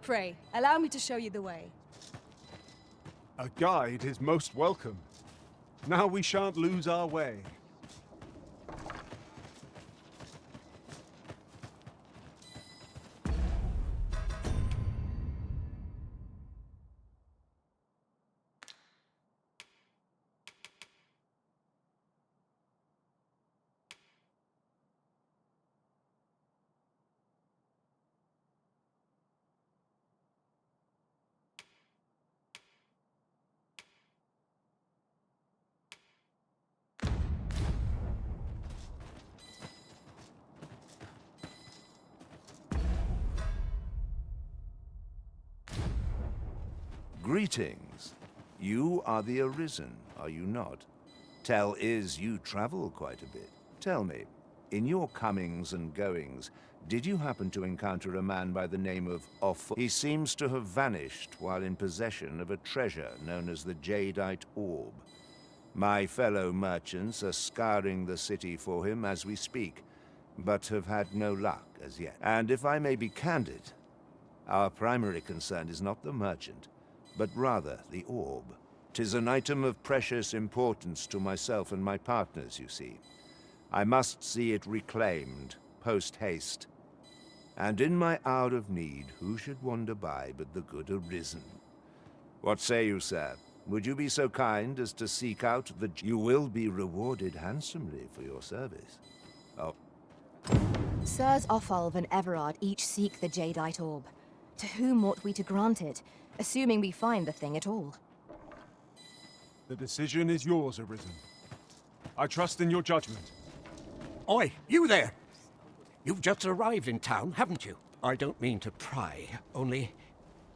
Pray, allow me to show you the way. A guide is most welcome. Now we shan't lose our way. Greetings. You are the Arisen, are you not? Tell is you travel quite a bit. Tell me, in your comings and goings, did you happen to encounter a man by the name of Off? He seems to have vanished while in possession of a treasure known as the Jadeite Orb. My fellow merchants are scouring the city for him as we speak, but have had no luck as yet. And if I may be candid, our primary concern is not the merchant, but rather the orb. 'Tis an item of precious importance to myself and my partners, you see. I must see it reclaimed, post-haste. And in my hour of need, who should wander by but the good Arisen? What say you, sir? Would you be so kind as to seek out the... You will be rewarded handsomely for your service. Oh. Sirs Offalv and Everard each seek the Jadeite Orb. To whom ought we to grant it, assuming we find the thing at all? The decision is yours, Arisen. I trust in your judgment. Oi, you there! You've just arrived in town, haven't you? I don't mean to pry, only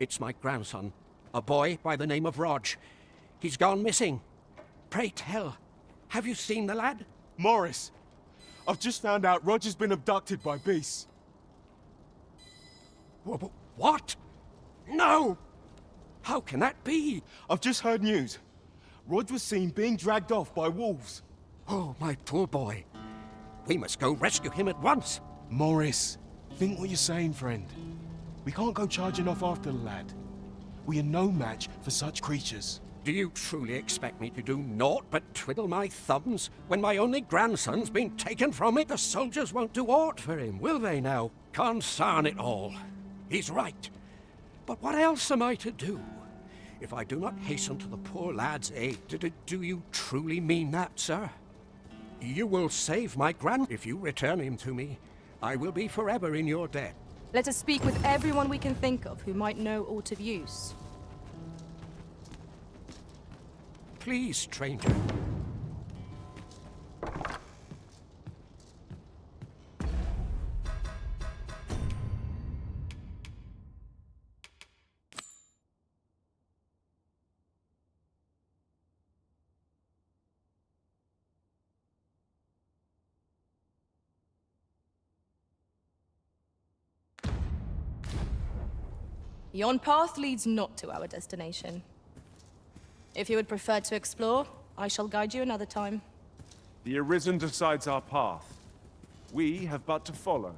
it's my grandson, a boy by the name of Rog. He's gone missing. Pray tell, have you seen the lad? Morris, I've just found out Roger's been abducted by beasts. What? No! How can that be? I've just heard news. Rog was seen being dragged off by wolves. Oh, my poor boy. We must go rescue him at once. Morris, think what you're saying, friend. We can't go charging off after the lad. We are no match for such creatures. Do you truly expect me to do naught but twiddle my thumbs when my only grandson's been taken from me? The soldiers won't do aught for him, will they now? Consarn it all. He's right. But what else am I to do? If I do not hasten to the poor lad's aid, do you truly mean that, sir? You will save my If you return him to me, I will be forever in your debt. Let us speak with everyone we can think of who might know aught of use. Please, stranger. Yon path leads not to our destination. If you would prefer to explore, I shall guide you another time. The Arisen decides our path. We have but to follow.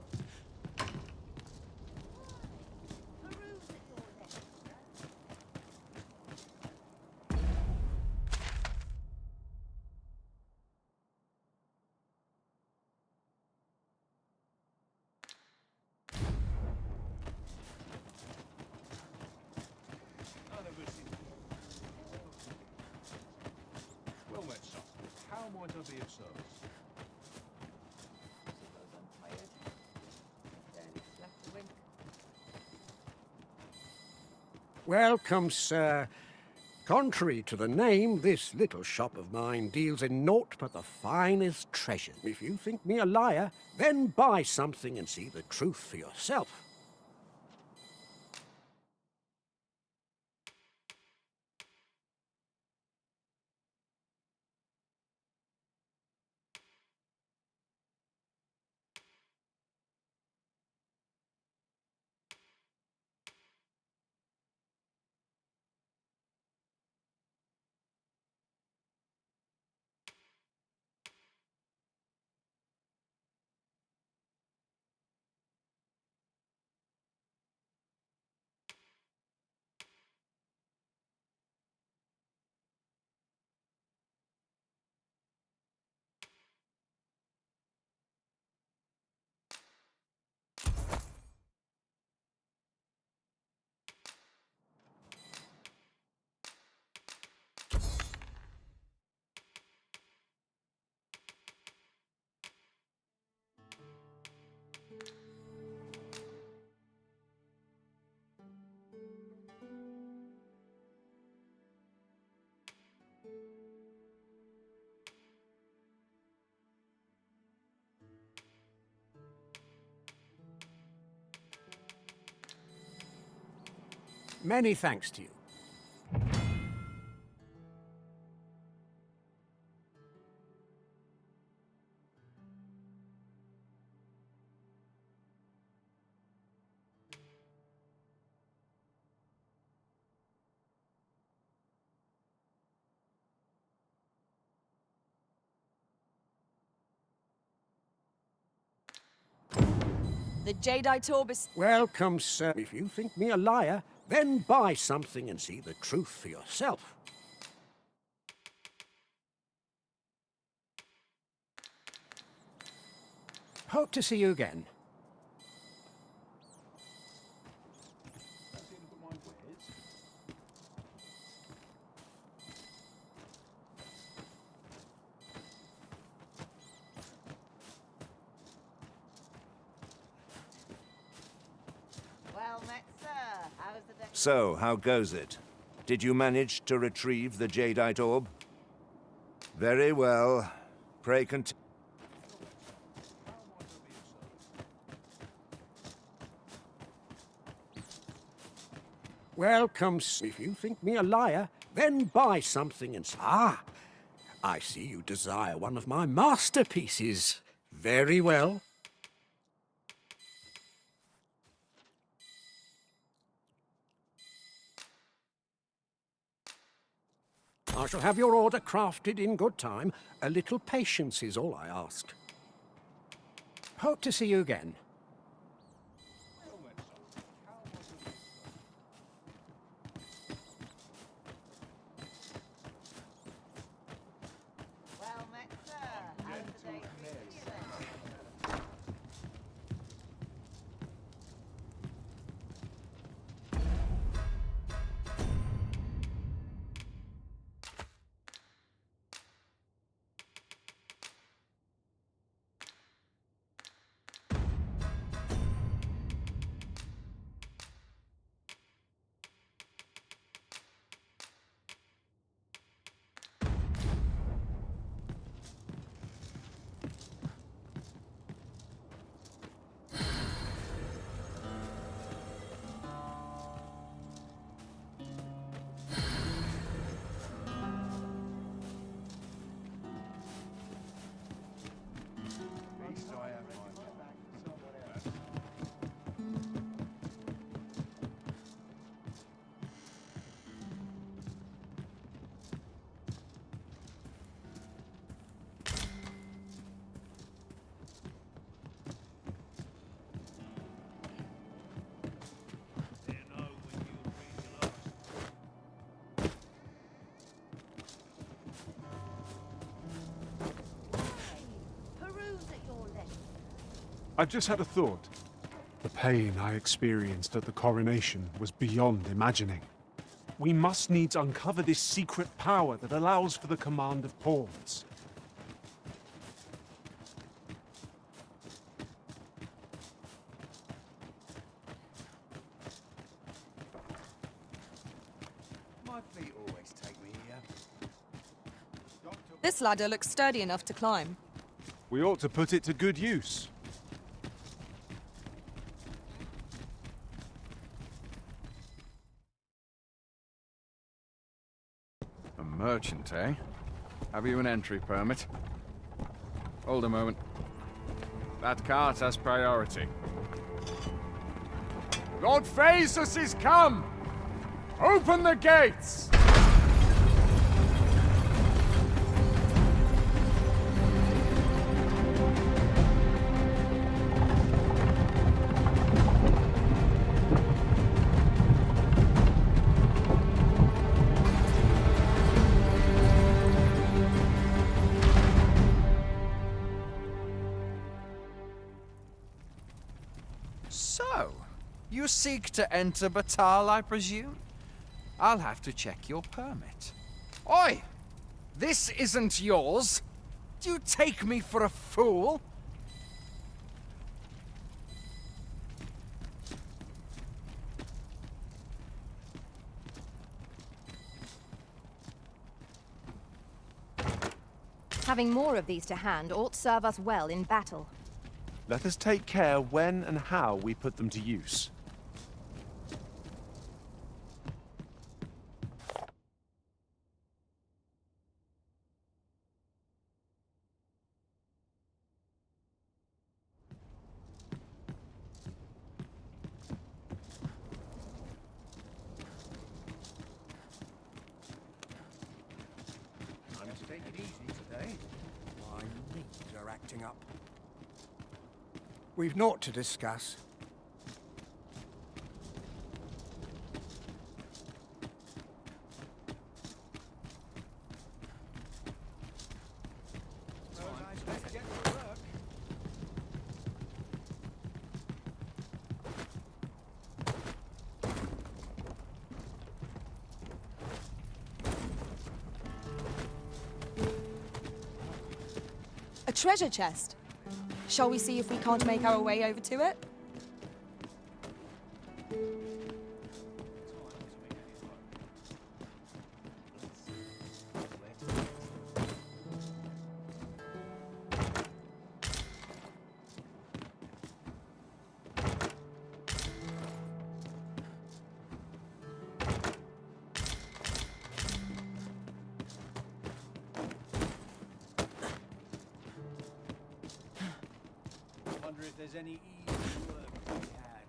How might I be of service? Welcome, sir. Contrary to the name, this little shop of mine deals in naught but the finest treasure. If you think me a liar, then buy something and see the truth for yourself. Many thanks to you. The Jadeite orb is... Welcome, sir. If you think me a liar, then buy something and see the truth for yourself. Hope to see you again. Well met, sir. How's the day? So, how goes it? Did you manage to retrieve the Jadeite orb? Very well. Pray continue. Welcome, sir. If you think me a liar, then buy something and... Ah! I see you desire one of my masterpieces. Very well. I shall have your order crafted in good time. A little patience is all I ask. Hope to see you again. Well met, sir. How's the day treating you then? Peruse at your leisure. I've just had a thought. The pain I experienced at the coronation was beyond imagining. We must needs uncover this secret power that allows for the command of pawns. My feet always take me here. This ladder looks sturdy enough to climb. We ought to put it to good use. A merchant, eh? Have you an entry permit? Hold a moment. That cart has priority. Lord Phaesus is come! Open the gates! So, you seek to enter Batal, I presume? I'll have to check your permit. Oi! This isn't yours! Do you take me for a fool? Having more of these to hand ought serve us well in battle. Let us take care when and how we put them to use. acting up. We've naught to discuss. A treasure chest. Shall we see if we can't make our way over to it? Wonder if there's any easy work to be had.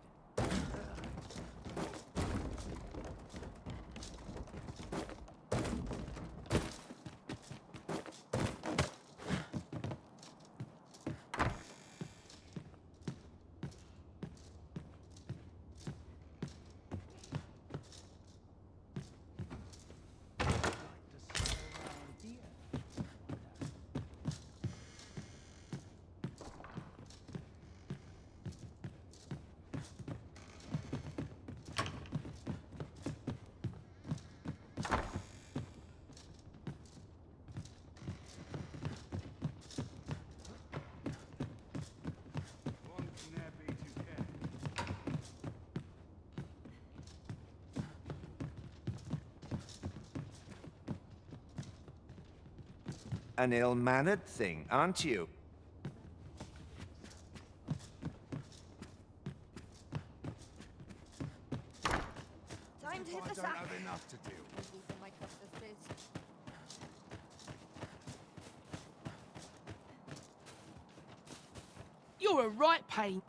An ill-mannered thing, aren't you? Time to hit the I don't sack. have enough to do. My custards, please. You're a right pain.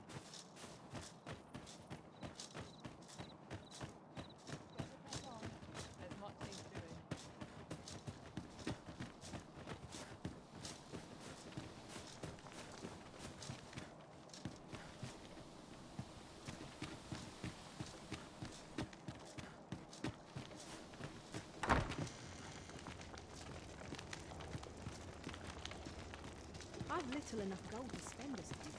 I've little enough gold to spend as things.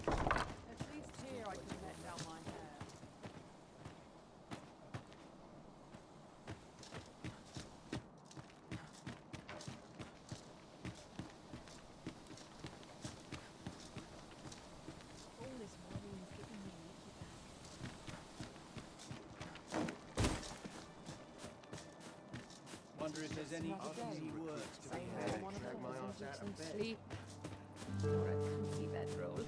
At least here I can let down my hair. All this worrying is getting me leaky back. Wonder if there's any easy work to be had. Drag my ass out of bed. Sleep. Or a comfy bedroll.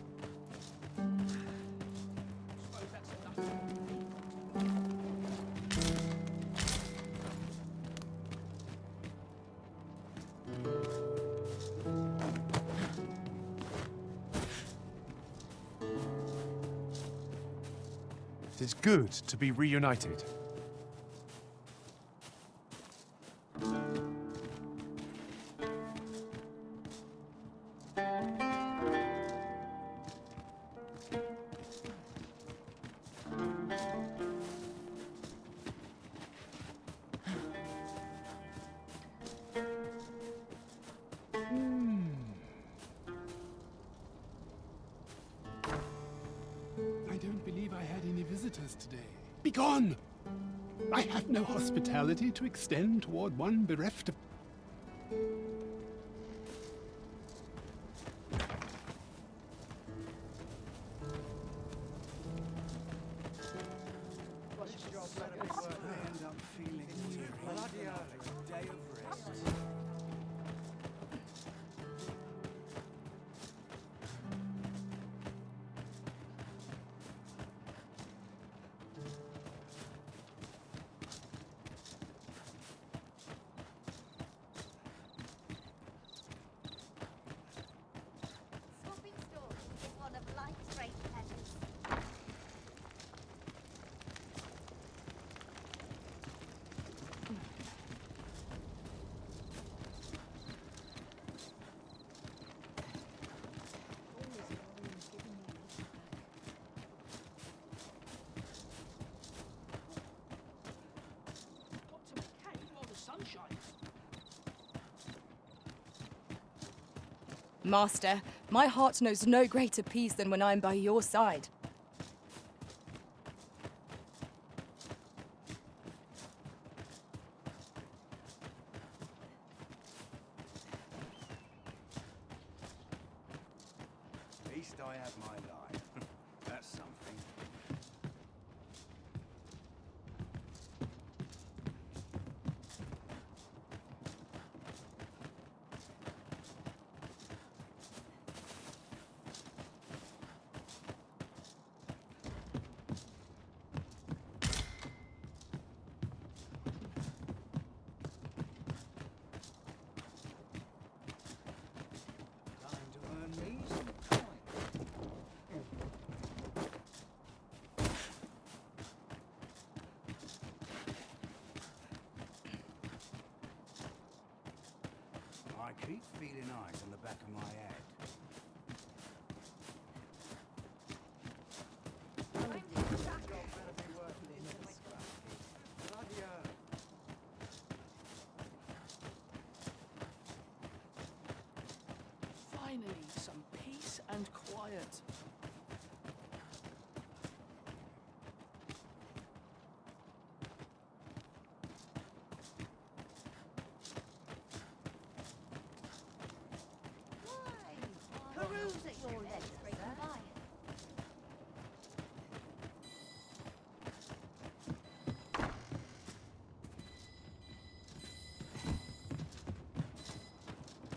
It is good to be reunited. I don't believe I had any visitors today. Begone! I have no hospitality to extend toward one bereft of... I end up feeling weary. Bloody hell, it's a day of rest. Master, my heart knows no greater peace than when I am by your side. At least I have my life. That's something. Time to earn me some coin. I keep feeling eyes on the back of my head. Finally, some peace and quiet. Peruse at your leisure, sir.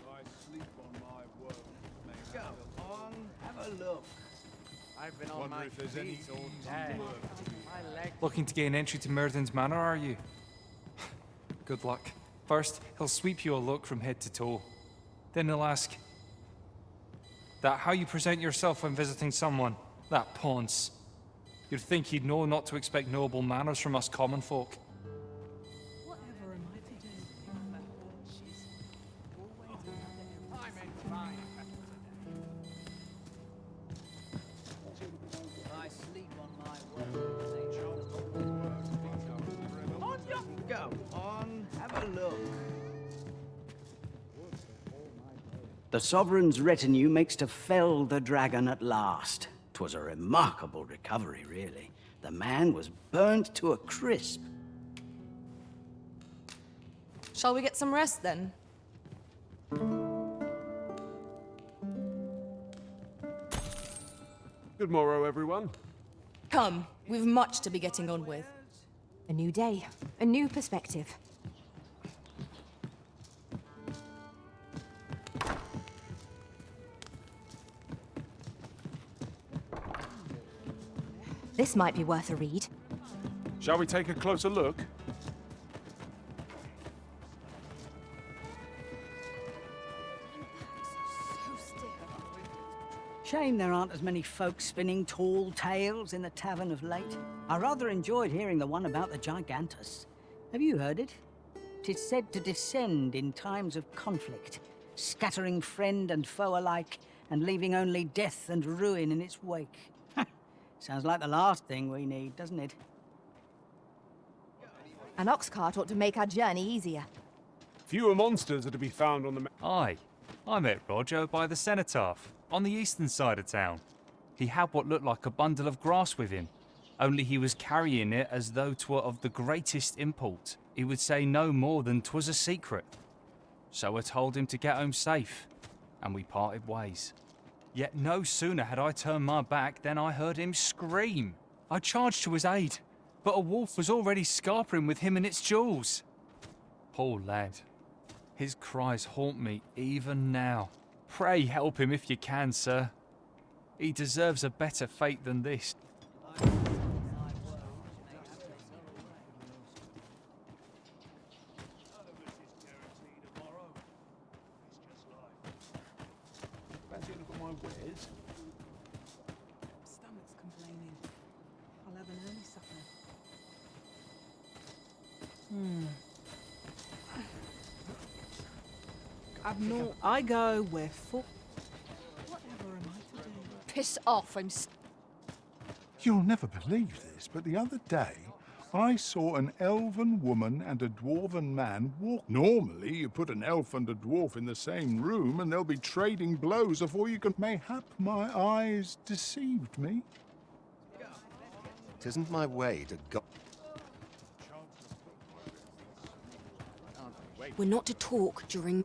I sleep on my world. Go on, have a look. I've been on Wonder my if there's any feet all easy day. work to be My leg. Looking to gain entry to Myrddin's Manor, are you? Good luck. First, he'll sweep you a look from head to toe. Then he'll ask that how you present yourself when visiting someone, that Ponce. You'd think he'd know not to expect noble manners from us common folk. Whatever am I to do? I'm in fine. I sleep on my world. On you go. On, have a look. The Sovereign's retinue makes to fell the dragon at last. 'Twas a remarkable recovery, really. The man was burnt to a crisp. Shall we get some rest then? Good morrow, everyone. Come, we've much to be getting on with. A new day, a new perspective. This might be worth a read. Shall we take a closer look? Shame there aren't as many folk spinning tall tales in the tavern of late. I rather enjoyed hearing the one about the Gigantus. Have you heard it? 'Tis said to descend in times of conflict, scattering friend and foe alike, and leaving only death and ruin in its wake. Sounds like the last thing we need, doesn't it? An ox cart ought to make our journey easier. Fewer monsters are to be found on the... Aye, I met Roger by the cenotaph, on the eastern side of town. He had what looked like a bundle of grass with him, only he was carrying it as though 'twere of the greatest import. He would say no more than 'twas a secret. So I told him to get home safe, and we parted ways. Yet no sooner had I turned my back than I heard him scream. I charged to his aid, but a wolf was already scarpering with him and its jewels. Poor lad. His cries haunt me even now. Pray help him if you can, sir. He deserves a better fate than this. Fancy a look at my wares? Stomach's complaining. I'll have an early supper. I go where full. Whatever am I to do? Piss off, You'll never believe this, but the other day I saw an elven woman and a dwarven man walk. Normally, you put an elf and a dwarf in the same room and they'll be trading blows before you can. Mayhap my eyes deceived me. Tisn't my way to go. We're not to talk during...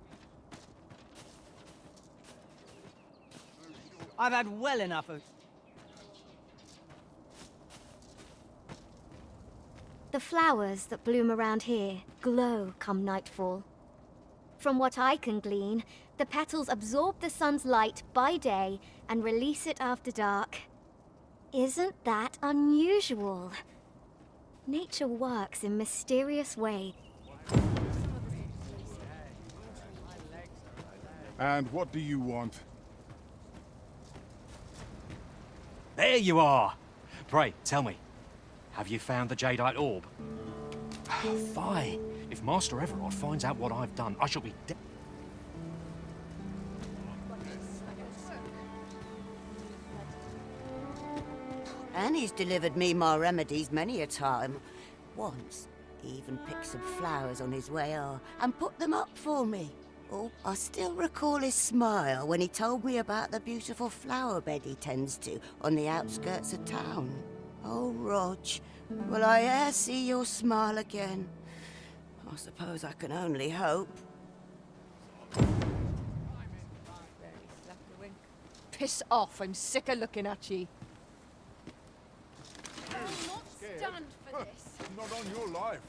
I've had well enough of... The flowers that bloom around here glow come nightfall. From what I can glean, the petals absorb the sun's light by day and release it after dark. Isn't that unusual? Nature works in mysterious ways. And what do you want? There you are! Pray, tell me, have you found the jadeite orb? Fie! If Master Everard finds out what I've done, I shall be dead. Annie's delivered me my remedies many a time. Once, he even picked some flowers on his way and put them up for me. Oh, I still recall his smile when he told me about the beautiful flower bed he tends to on the outskirts of town. Oh, Rog, will I e'er see your smile again? I suppose I can only hope. Piss off, I'm sick of looking at ye. Stand for this. Not on your life.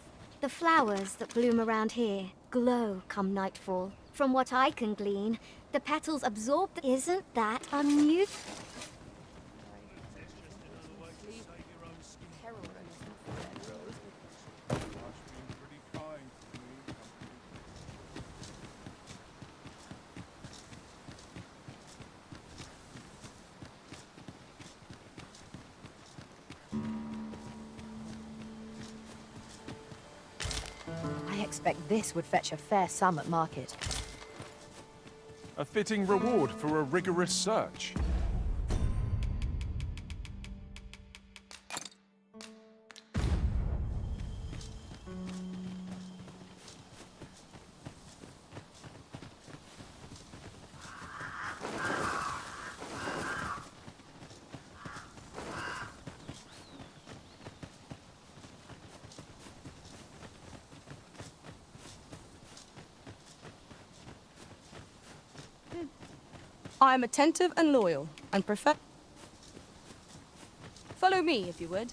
The flowers that bloom around here glow come nightfall. From what I can glean, the petals absorb the... Isn't that unusual? I expect this would fetch a fair sum at market. A fitting reward for a rigorous search. I am attentive and loyal, and prefer... Follow me, if you would.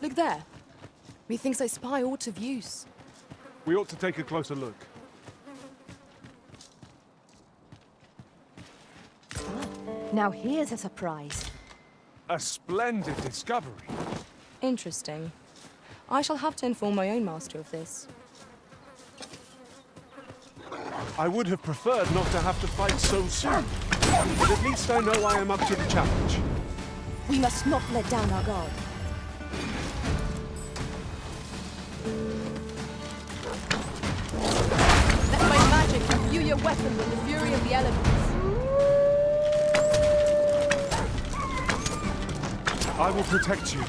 Look there. Methinks I spy aught of use. We ought to take a closer look. Now here's a surprise. A splendid discovery. Interesting. I shall have to inform my own master of this. I would have preferred not to have to fight so soon, but at least I know I am up to the challenge. We must not let down our guard. Let my magic imbue your weapon with the fury of the elements. I will protect you.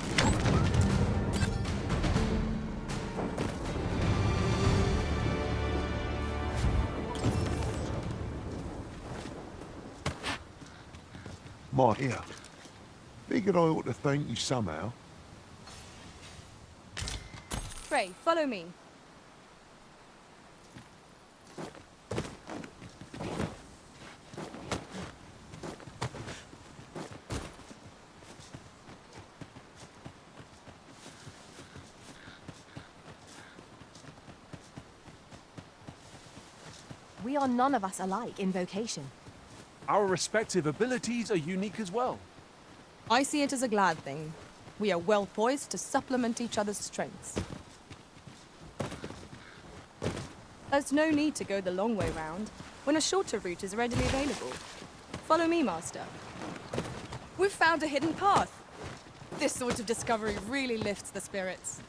My dear, figured I ought to thank you somehow. Pray, follow me. We are none of us alike in vocation. Our respective abilities are unique as well. I see it as a glad thing. We are well poised to supplement each other's strengths. There's no need to go the long way round when a shorter route is readily available. Follow me, Master. We've found a hidden path. This sort of discovery really lifts the spirits.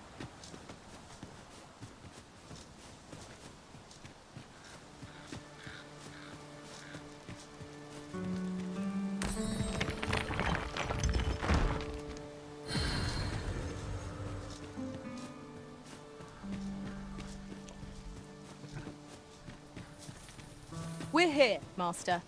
We're here, Master.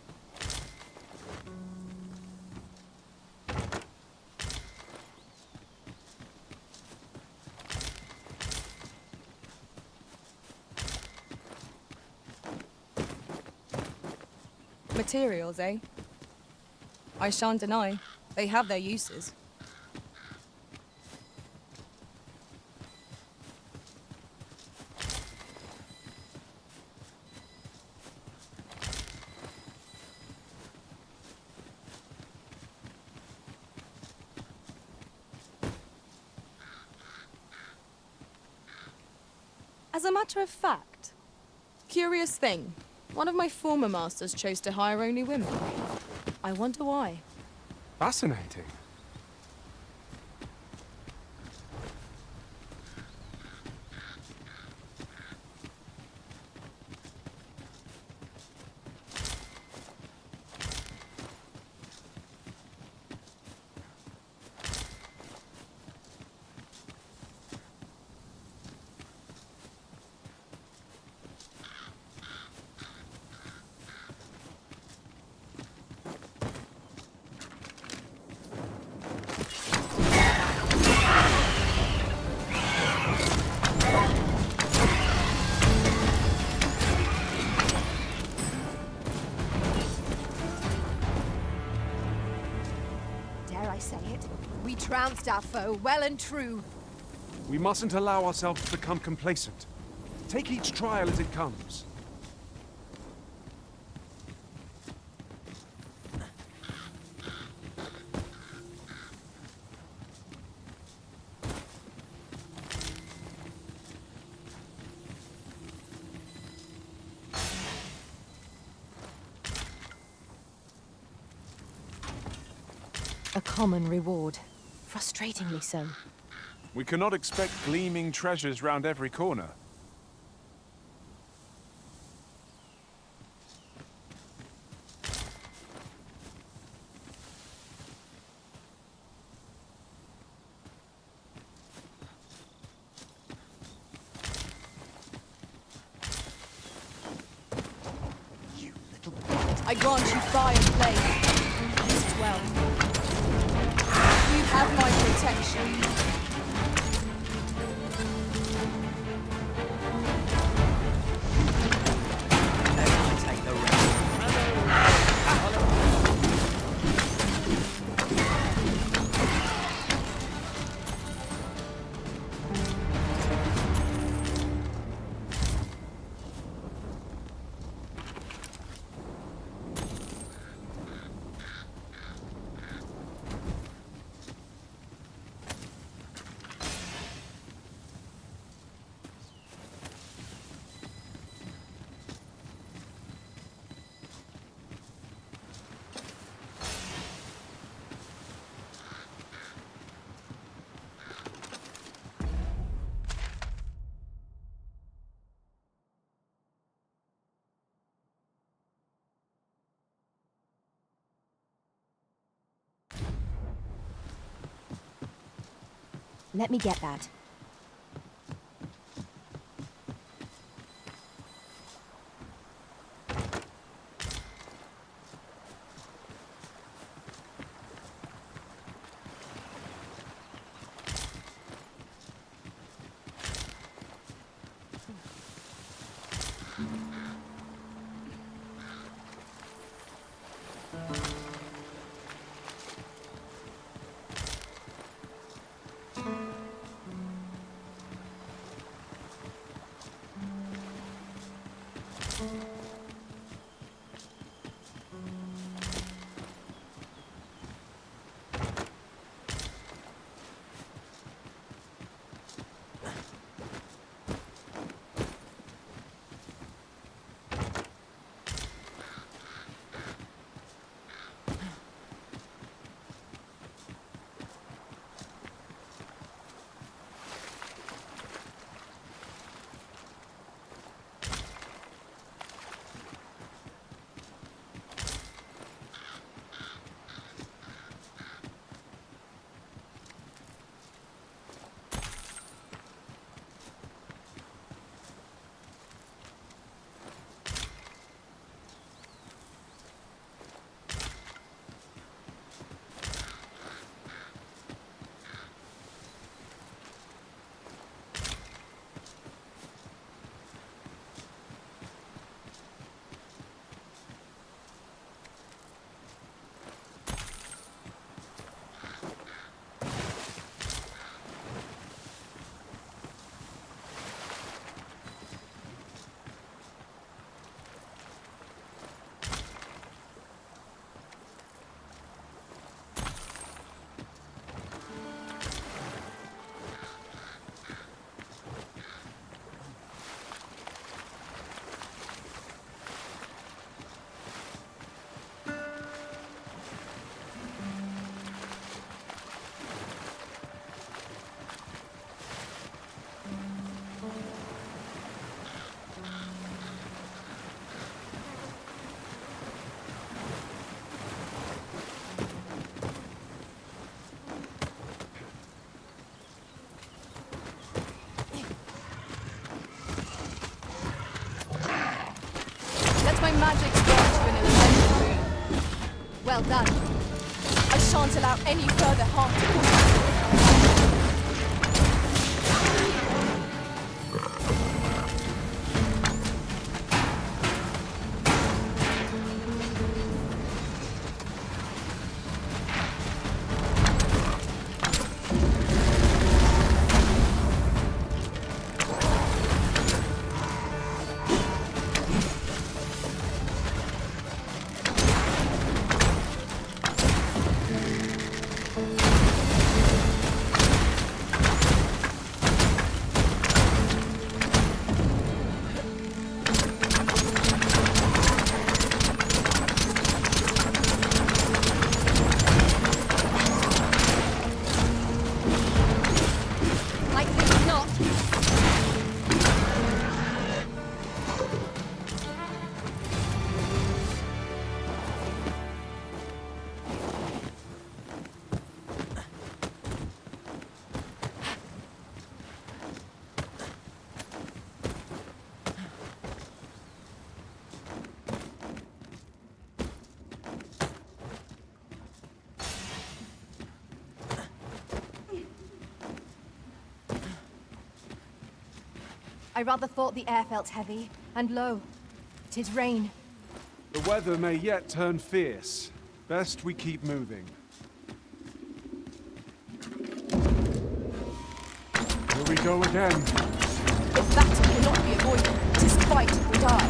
Materials, eh? I shan't deny, they have their uses. As a matter of fact, curious thing, one of my former masters chose to hire only women. I wonder why. Fascinating. Dare I say it? We trounced our foe, well and true. We mustn't allow ourselves to become complacent. Take each trial as it comes. A common reward. Frustratingly so. We cannot expect gleaming treasures round every corner. I grant you fire and flame. Use it well. You have my protection. Let me get that. magic's worked you an elemental boon. Well done. I shan't allow any further harm to come. I rather thought the air felt heavy, and lo, 'tis rain. The weather may yet turn fierce. Best we keep moving. Here we go again. If battle cannot be avoided, 'tis fight or die.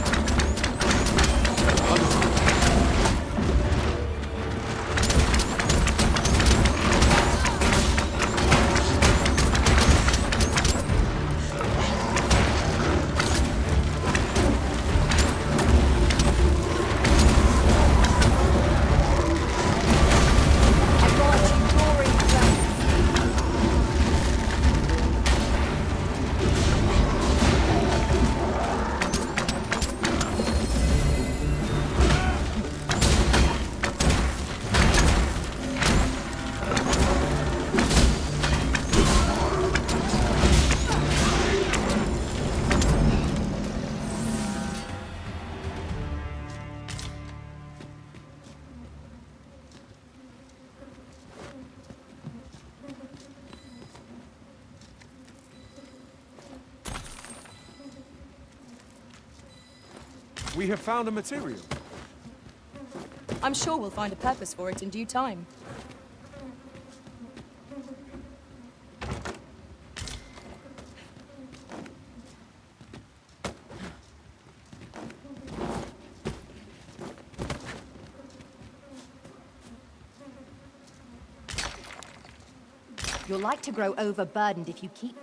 We have found a material. I'm sure we'll find a purpose for it in due time. You'll like to grow overburdened if you keep...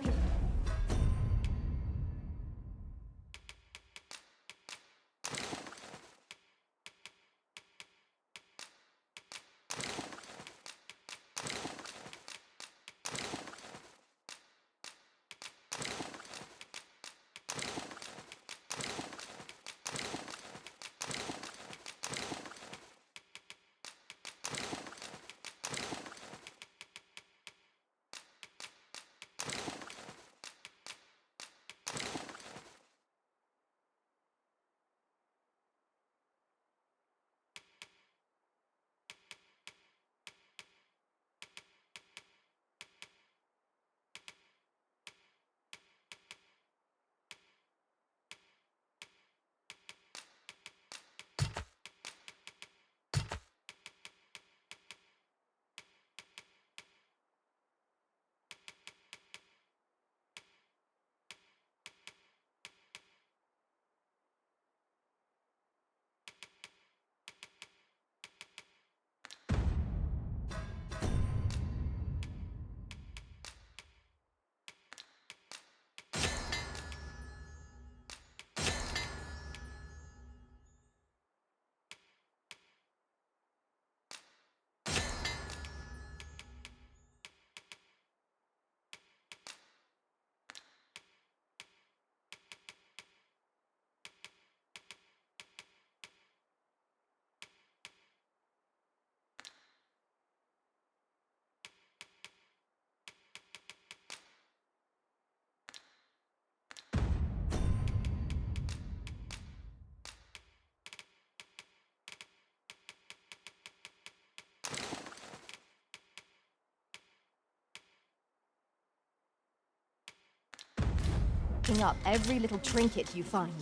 picking up every little trinket you find.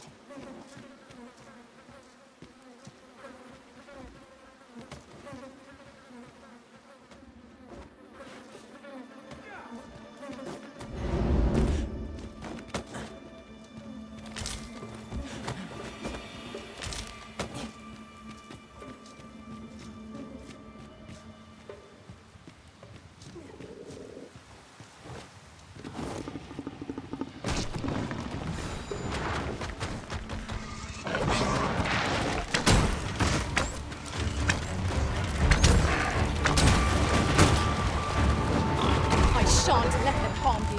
Shan't let them harm you.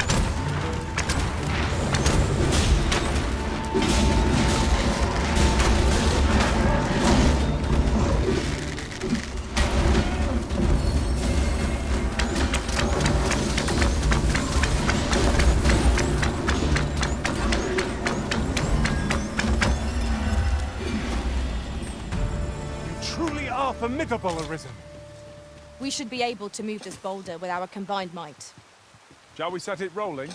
You truly are formidable, Arisen. We should be able to move this boulder with our combined might. Shall we set it rolling?